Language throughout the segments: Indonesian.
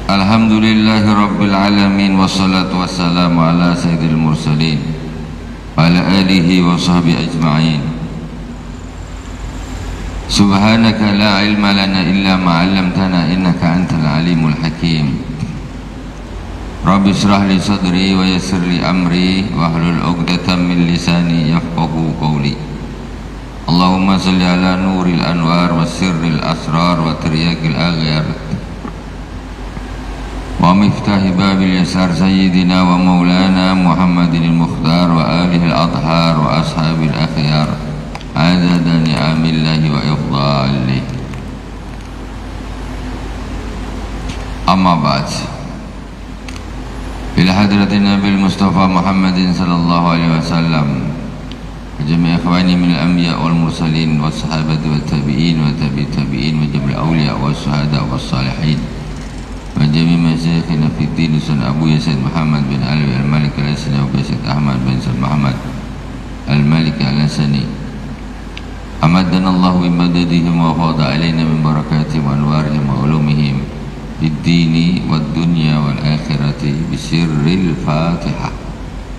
Alhamdulillahi Rabbil Alamin. Wassalatu wassalamu ala sayyidil mursalin wa ala alihi wa sahbihi ajma'in. Subhanaka la ilma lana illa ma 'allamtana innaka antal alimul hakim. Rabbi shrah li sadri wa yassir li amri wahlul 'uqdatam min lisani yafqahu qawli. Allahumma salli ala nuril anwar wa sirril asrar wa tiryakil aghyar wa miftahi babil yasar sayyidina wa maulana Muhammadin al-Mukhtar wa alihi al-adhar wa ashabil akhyar adada ni'amillahi wa ifdalih. Amma ba'd. Ila hadratin Nabi Mustafa Muhammadin sallallahu alaihi wasallam wa jami' ikhwani min al-anbiya wal mursalin was sahabati wat tabi'in wa tabi'it tabi'in wa jami' awliya was syuhada was salihin wa jami' masyayikhina fi din Sun Abu Yasin Muhammad bin Ali al-Malik al-Hasani wa Sayyid Ahmad bin Sayyid Muhammad al-Malik al-Hasani amadana Allah bi madadihim wa fada alaina min barakatihim wa anwarihim wa ulumihim fid dini wad dunya wal akhirati bi sirril Fatihah.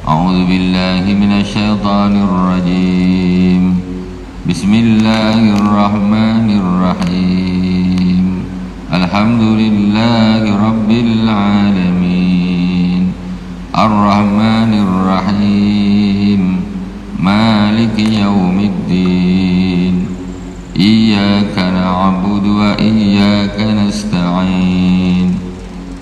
A'udzu billahi minasy syaithanir rajim. Bismillahirrahmanirrahim. Alhamdulillahi rabbil alamin. Ar-Rahmanir Rahim. Maliki yaumiddin. Iyyaka na'budu wa iyyaka nasta'in.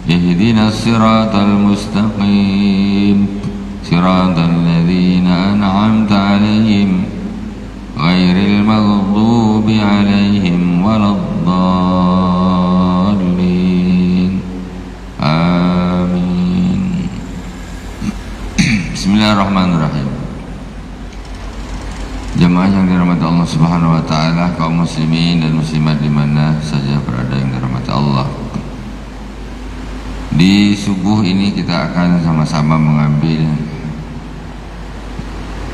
Ihdinas siratal mustaqim. Siratal ladzina an'amta 'alaihim ghairil maghdubi 'alaihim waladdallin. Amin. Bismillahirrahmanirrahim. Jemaah yang dirahmati Allah Subhanahu wa taala, kaum muslimin dan muslimat di mana saja berada yang dirahmati Allah. Di subuh ini kita akan sama-sama mengambil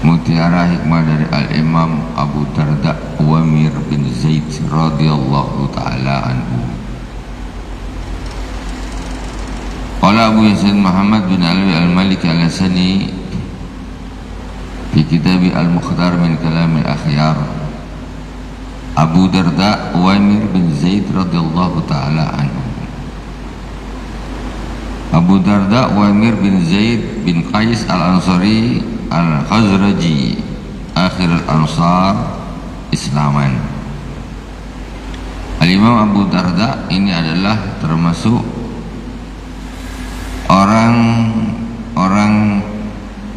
mutiara hikmah dari Al-Imam Abu Darda Uwaimir bin Zaid radhiyallahu taala anhu. Qala Abu Yasin Muhammad bin Ali al-Malik al-Hasani fi kitab al-Mukhtar min kalam al-akhyar. Abu Darda Uwaimir bin Zaid radhiyallahu taala anhu. Abu Darda Uwaimir bin Zaid bin Qais al-Ansari al-Khazraji akhir al-Ansar Islaman. Al-Imam Abu Darda ini adalah termasuk orang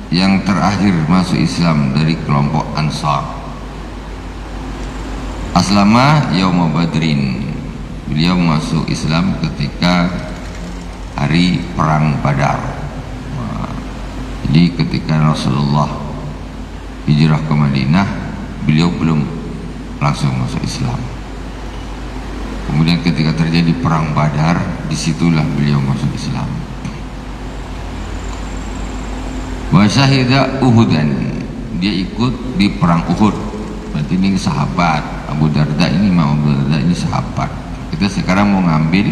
yang terakhir masuk Islam dari kelompok Ansar. Aslama yauma Badrin. Beliau masuk Islam ketika hari perang Badar. Jadi ketika Rasulullah hijrah ke Madinah, beliau belum langsung masuk Islam. Kemudian ketika terjadi perang Badar, disitulah beliau masuk Islam. Wa syahida Uhudan, dia ikut di perang Uhud. Berarti ini sahabat. Abu Darda ini, Imam Abu Darda ini sahabat. Kita sekarang mau ngambil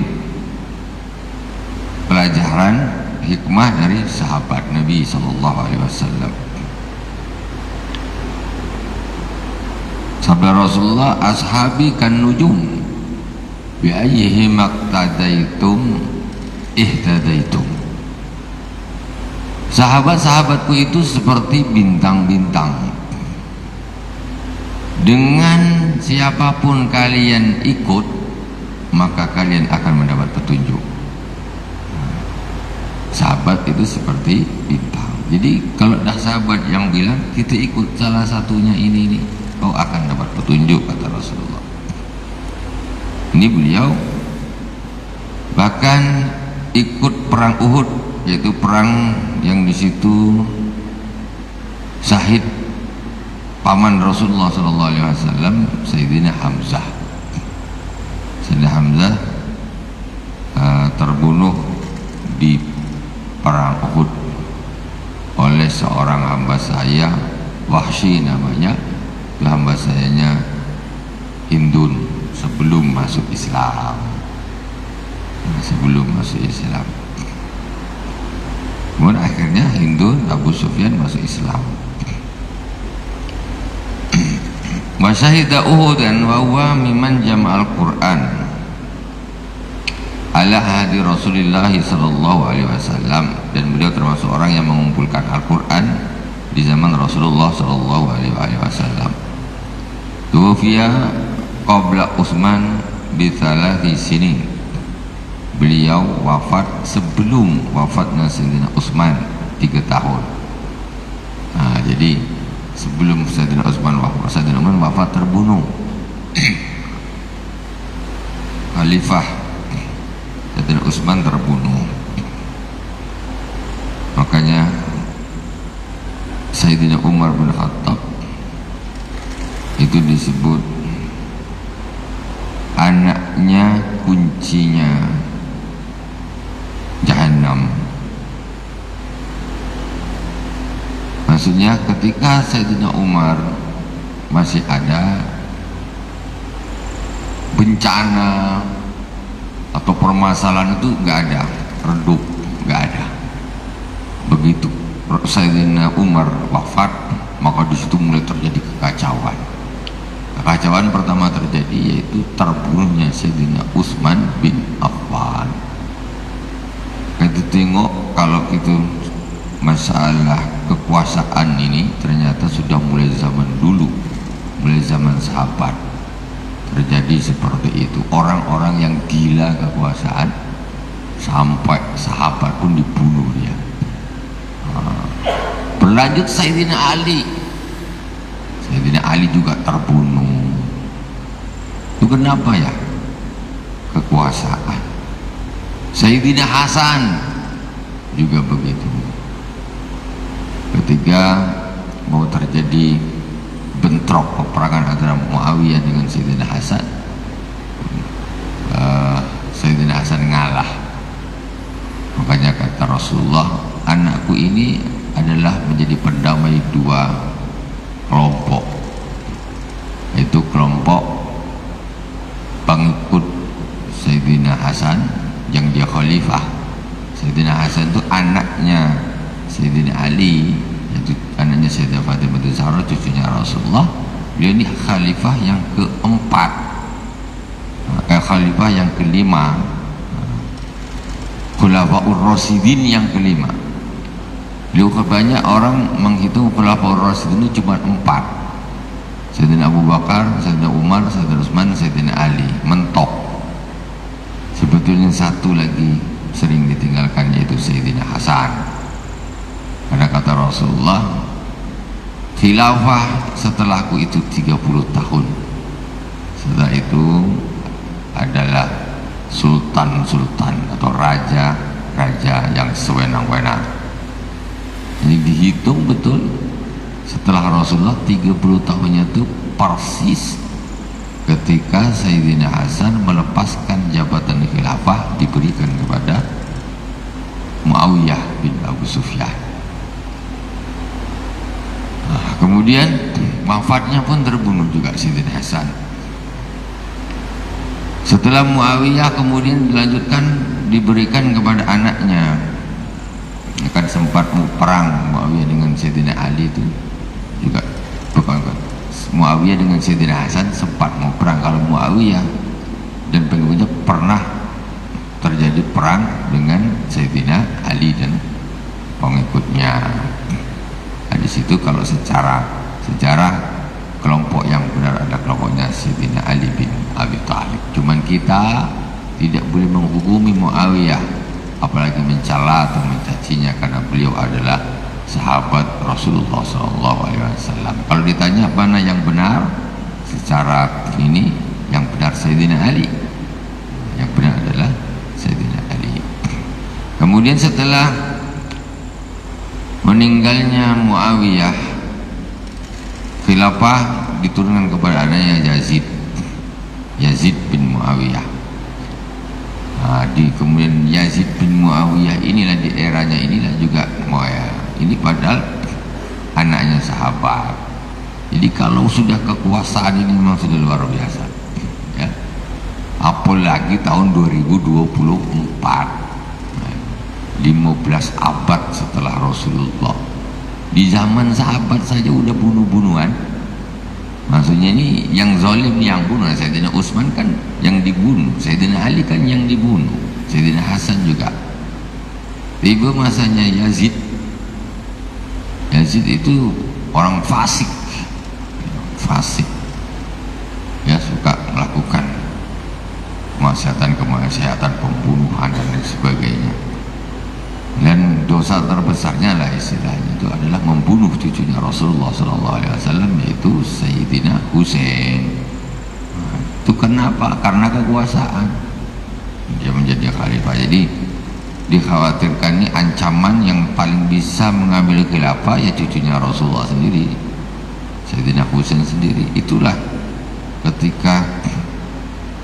pelajaran hikmah dari sahabat Nabi sallallahu alaihi wasallam. Sabda Rasulullah, ashabi kan nujum bi ayyihi maqtadaitum ihtadaitum. Sahabat-sahabatku itu seperti bintang-bintang. Dengan siapapun kalian ikut, maka kalian akan mendapat petunjuk. Sahabat itu seperti bintang. Jadi kalau ada sahabat yang bilang kita ikut salah satunya ini, kau akan dapat petunjuk, kata Rasulullah. Ini beliau bahkan ikut perang Uhud, yaitu perang yang di situ syahid paman Rasulullah sallallahu alaihi wasallam, Sayyidina Hamzah. Sayyidina Hamzah terbunuh di perang Uhud oleh seorang hamba saya, Wahsy namanya. Itu hamba sayanya Hindun sebelum masuk Islam. sebelum masuk Islam. Kemudian akhirnya Hindu Abu Sufyan masuk Islam. Wa syahida Uhudan wa huwa mimman jama'al Qur'an ala hadi Rasulullah sallallahu alaihi wasallam, dan beliau termasuk orang yang mengumpulkan Al-Qur'an di zaman Rasulullah sallallahu alaihi wasallam. Tuwfiya qabla Utsman bi thalathi sinin. Beliau wafat sebelum wafatnya Sayyidina Utsman 3 tahun. Nah, jadi sebelum Sayyidina Utsman wafat, Sayyidina Utsman wafat terbunuh. Khalifah Sayyidina Utsman terbunuh. Makanya Sayyidina Umar bin Khattab itu disebut anaknya kuncinya Jahannam. Maksudnya ketika Sayyidina Umar masih ada bencana atau permasalahan itu nggak ada, redup, nggak ada. Begitu Sayyidina Umar wafat, maka di situ mulai terjadi kekacauan. Kekacauan pertama terjadi yaitu terbunuhnya Sayyidina Utsman bin Affan. Kita tengok kalau itu masalah kekuasaan ini ternyata sudah mulai zaman dulu, mulai zaman sahabat terjadi seperti itu. Orang-orang yang gila kekuasaan sampai sahabat pun dibunuh dia. Berlanjut Sayyidina Ali. Sayyidina Ali juga terbunuh. Itu kenapa ya? Kekuasaan. Sayyidina Hasan juga begitu. Ketika mau terjadi bentrok peperangan antara Muawiyah dengan Sayyidina Hasan, Sayyidina Hasan ngalah. Makanya kata Rasulullah, anakku ini adalah menjadi pendamai 2 kelompok, yaitu kelompok pengikut Sayyidina Hasan yang dia khalifah. Sayyidina Hasan itu anaknya Sayyidina Ali, yaitu anaknya Sayyidah Fatimah Zahra, cucunya Rasulullah. Beliau ini khalifah yang keempat, khalifah yang kelima, Khulafaur Rasyidin yang kelima. Beliau banyak orang menghitung Khulafaur Rasyidin itu cuma 4. Sayyidina Abu Bakar, Sayyidina Umar, Sayyidina Utsman, Sayyidina Ali, mentok. Sebetulnya satu lagi sering ditinggalkan, yaitu Sayyidina Hasan. Karena kata Rasulullah, khilafah setelahku itu 30 tahun. Setelah itu adalah sultan-sultan atau raja-raja yang sewenang-wenang. Ini dihitung betul. Setelah Rasulullah 30 tahunnya itu persis ketika Sayyidina Hasan melepaskan jabatan khilafah, diberikan kepada Muawiyah bin Abu Sufyan. Nah, kemudian wafatnya pun terbunuh juga Sayyidina Hasan. Setelah Muawiyah kemudian dilanjutkan diberikan kepada anaknya. Kan sempat perang Muawiyah dengan Sayyidina Ali itu juga, bukan Muawiyah dengan Sayyidina Hasan sempat mau perang. Kalau Muawiyah dan pengikutnya pernah terjadi perang dengan Sayyidina Ali dan pengikutnya. Nah, di situ kalau secara sejarah kelompok yang benar ada kelompoknya Sayyidina Ali bin Abi Thalib. Cuman kita tidak boleh menghukumi Muawiyah, apalagi mencela atau mencacinya, karena beliau adalah sahabat Rasulullah SAW. Kalau ditanya mana yang benar secara ini, yang benar Sayyidina Ali. Yang benar adalah Sayyidina Ali. Kemudian setelah meninggalnya Muawiyah, khilafah diturunkan kepada anaknya Yazid bin Muawiyah. Nah, kemudian Yazid bin Muawiyah inilah di eranya inilah juga ini padahal anaknya sahabat. Jadi kalau sudah kekuasaan ini memang sudah luar biasa ya. Apalagi tahun 2024 15 abad setelah Rasulullah. Di zaman sahabat saja udah bunuh-bunuhan. Maksudnya ini yang zalim yang bunuh. Sayyidina Utsman kan yang dibunuh, Sayyidina Ali kan yang dibunuh, Sayyidina Hasan juga. Tiba masanya Yazid. Yazid itu orang fasik, ya, suka melakukan kemaksiatan, pembunuhan dan lain sebagainya. Dan dosa terbesarnya lah istilahnya itu adalah membunuh cucunya Rasulullah SAW, yaitu Sayyidina Husain. Nah, itu kenapa? Karena kekuasaan dia menjadi khalifah. Jadi dikhawatirkan ini ancaman yang paling bisa mengambil khilafah ya cucunya Rasulullah sendiri, Sayyidina Husain sendiri. Itulah ketika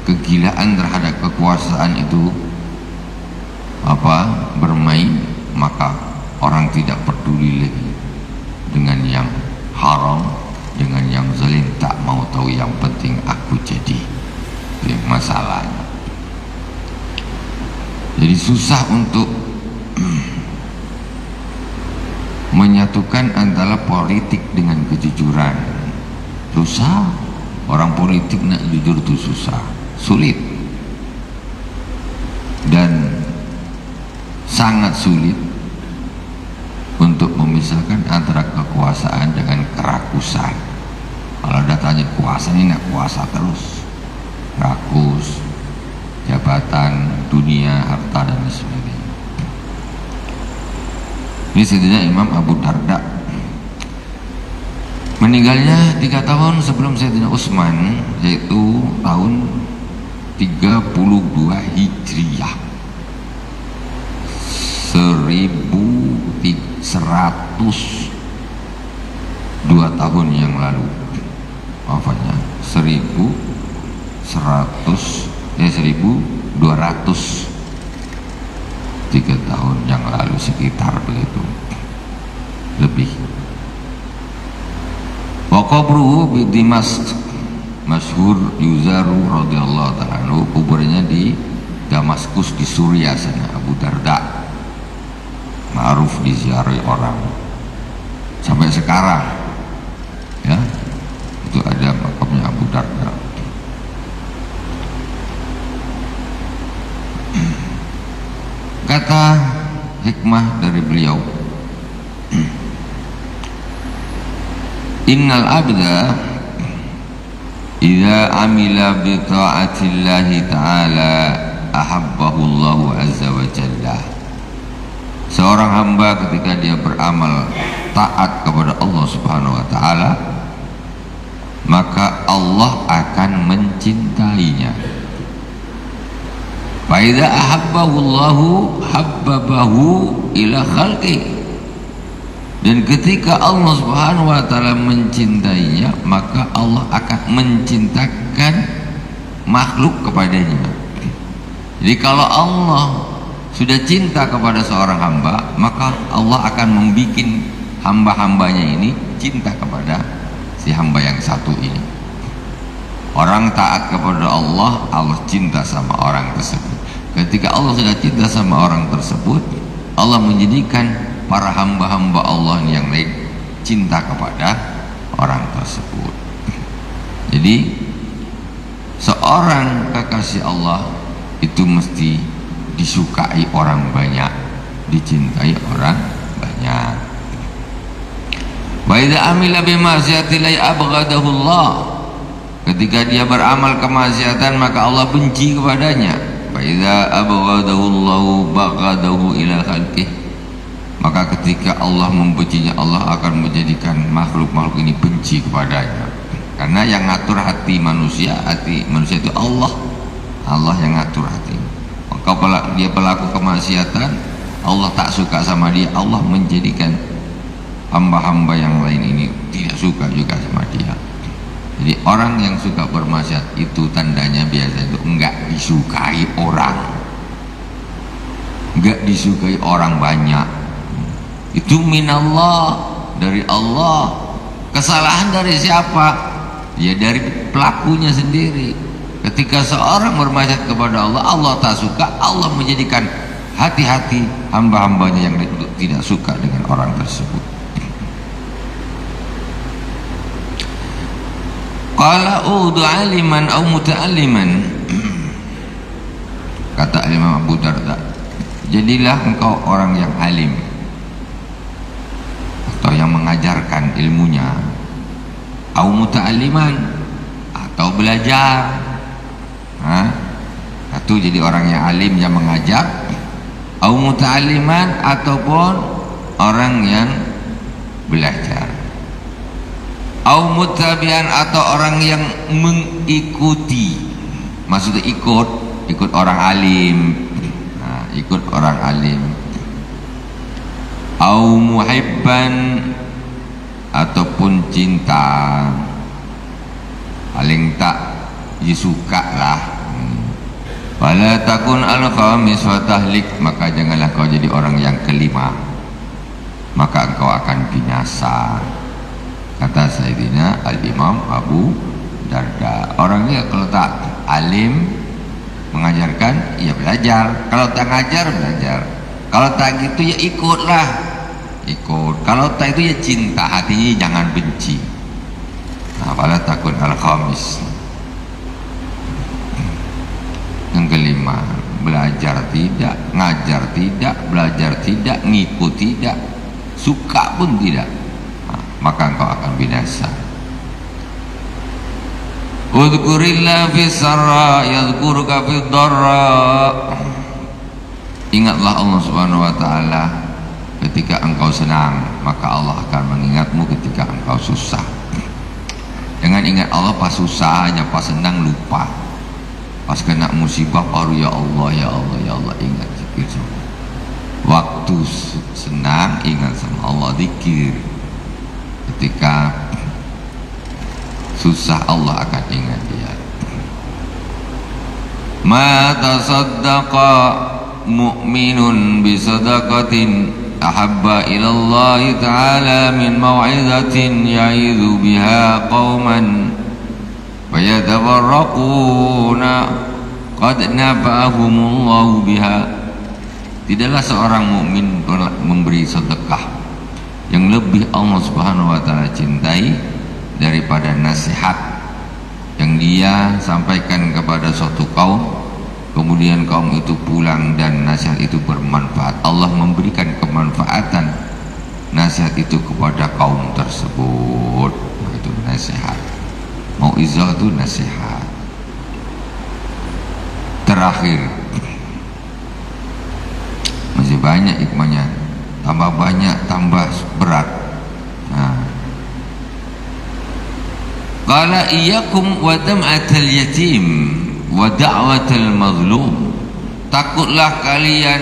kegilaan terhadap kekuasaan itu bermain, maka orang tidak peduli lagi dengan yang haram, dengan yang zalim, tak mau tahu, yang penting aku jadi. Itu masalahnya. Jadi susah untuk menyatukan antara politik dengan kejujuran. Susah. Orang politik nak jujur itu susah, sulit, dan sangat sulit untuk memisahkan antara kekuasaan dengan kerakusan. Kalau datanya kuasa ini nak kuasa terus, rakus, jabatan, dunia, harta dan sebagainya. Ini Sayyidina Imam Abu Darda meninggalnya 3 tahun sebelum Sayyidina Utsman, yaitu tahun 32 Hijriah, 1102 tahun yang lalu wafatnya. 1203 tahun yang lalu, sekitar begitu lebih. Wa qabruhu bi Dimashq masyhur yuzaru radhiyallahu ta'ala anhu, kuburnya di Damaskus di Suriah sana. Abu Darda ma'ruf diziarahi orang sampai sekarang, ya, itu ada makamnya Abu Darda. Kata hikmah dari beliau, innal abda idza amila bi ta'atillahi ta'ala ahabbahu Allahu azza wa jalla. Seorang hamba ketika dia beramal taat kepada Allah Subhanahu wa taala, maka Allah akan mencintainya. Fa idza ahabbahu Allahu habbabahu ila khalqihi. Dan ketika Allah Subhanahu wa taala mencintainya, maka Allah akan mencintakan makhluk kepadanya. Jadi kalau Allah sudah cinta kepada seorang hamba, maka Allah akan membuat hamba-hambanya ini cinta kepada si hamba yang satu ini. Orang taat kepada Allah, Allah cinta sama orang tersebut. Ketika Allah sudah cinta sama orang tersebut, Allah menjadikan para hamba-hamba Allah yang lain cinta kepada orang tersebut. Jadi seorang kekasih Allah itu mesti disukai orang banyak, dicintai orang banyak. Wa idza amila bi ma'siyatillahi abghadahu Allah. Ketika dia beramal kemaksiatan, maka Allah benci kepadanya. Fa idza abghadahu Allah baghadahu ila khalqihi. Maka ketika Allah membencinya, Allah akan menjadikan makhluk-makhluk ini benci kepadanya. Karena yang ngatur hati manusia itu Allah. Allah yang ngatur hati. Maka dia pelaku kemaksiatan, Allah tak suka sama dia, Allah menjadikan hamba-hamba yang lain ini tidak suka juga sama dia. Jadi orang yang suka bermaksiat itu tandanya biasa itu enggak disukai orang, enggak disukai orang banyak. Itu minallah, dari Allah. Kesalahan dari siapa? Ya dari pelakunya sendiri. Ketika seorang bermaksiat kepada Allah, Allah tak suka. Allah menjadikan hati-hati hamba-hambanya yang tidak suka dengan orang tersebut. Qala udu aliman au muta'alliman. Kata Imam Abu Darda, jadilah engkau orang yang alim atau yang mengajarkan ilmunya, au muta'alliman atau belajar. Satu, jadi orang yang alim yang mengajar, au muta'alliman ataupun orang yang belajar, au mutabian atau orang yang mengikuti, maksudnya ikut orang alim, ikut orang alim, au muhibban ataupun cinta, paling tak disuka lah. Wala takun al-khamis wa tahlik, maka janganlah kau jadi orang yang kelima, maka engkau akan binasa. Kata Sayyidina Al-Imam Abu Darda. Orangnya kalau tak alim mengajarkan, ya belajar. Kalau tak ngajar, belajar. Kalau tak gitu, ya ikutlah, ikut. Kalau tak itu, ya cinta, hatinya jangan benci. Wala takun al-khamis. Yang kelima, belajar tidak, ngajar tidak, belajar tidak, ngikut tidak, suka pun tidak, maka engkau akan binasa. Udzukurillah fi sarra yadhkuruka fi dharra. Ingatlah Allah Subhanahu wa taala ketika engkau senang, maka Allah akan mengingatmu ketika engkau susah. Jangan ingat Allah pas susah aja, pas senang lupa. Pas kena musibah baru ya Allah, ya Allah, ya Allah, ingat zikir semua. Waktu senang ingat sama Allah, zikir. Ketika susah Allah akan ingat dia. Ma tasaddaqa mu'minun bisadaqatin ahabba ila Allah ta'ala min maw'izatin ya'idhu biha qauman wa yatabarraquna qad nafa'ahumullahu biha. Tidaklah seorang mukmin memberi sedekah yang lebih Allah Subhanahu wa taala cintai daripada nasihat yang dia sampaikan kepada suatu kaum, kemudian kaum itu pulang dan nasihat itu bermanfaat. Allah memberikan kemanfaatan nasihat itu kepada kaum tersebut. Itu nasihat. Mau'izah itu nasihat. Terakhir, masih banyak hikmahnya, tambah banyak tambah berat. Qala iyyakum wa dam'atal yatim wa da'watal mazlum. Takutlah kalian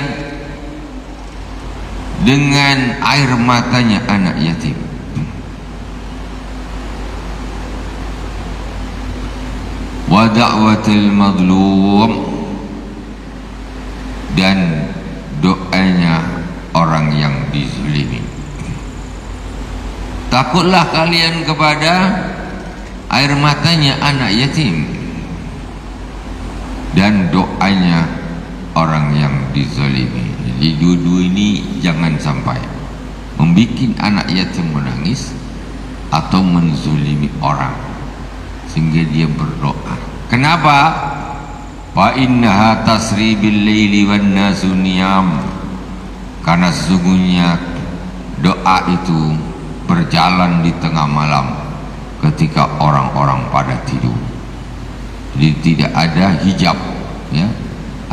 dengan air matanya anak yatim wa da'watal mazlum, dan doanya orang yang dizalimi. Takutlah kalian kepada air matanya anak yatim dan doanya orang yang dizalimi. Jadi dua-dua ini jangan sampai membuat anak yatim menangis atau menzalimi orang sehingga dia berdoa. Kenapa? Fa innaha tasri bil laili wan nasu niyam. Karena sesungguhnya doa itu berjalan di tengah malam ketika orang-orang pada tidur. Jadi tidak ada hijab, ya,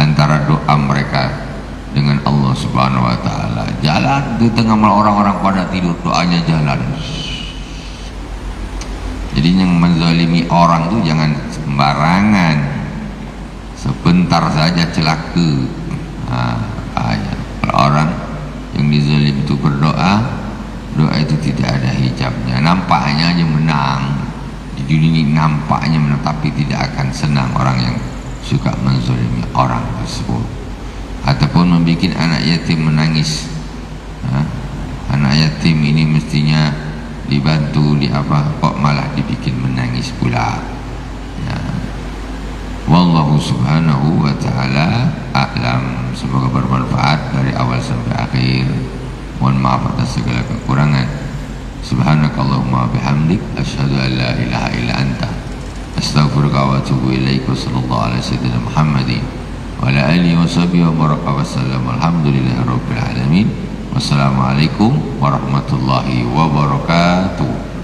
antara doa mereka dengan Allah Subhanahu wa taala. Jalan di tengah malam, orang-orang pada tidur, doanya jalan. Jadi yang menzalimi orang tuh jangan sembarangan, sebentar saja celaka. Kalau orang yang dizalim itu berdoa, doa itu tidak ada hijabnya. Nampaknya aja menang di dunia ini, nampaknya menang, tapi tidak akan senang orang yang suka menzalimi orang tersebut ataupun membuat anak yatim menangis. Anak yatim ini mestinya dibantu, di apa, kok malah dibikin menangis pula, ya. Wallahu subhanahu wa ta'ala a'lam. Semoga bermanfaat dari awal sampai akhir. Mohon maaf atas segala kekurangan. Subhanakallahumma bihamdik asyhadu an la ilaha illa anta astaghfiruka wa atubu ilaik. Sallallahu alaihi wasallam Muhammadin wa ala alihi wa sahbihi wa baraka wa sallam. Alhamdulillahi rabbil alamin. Wassalamualaikum warahmatullahi wabarakatuh.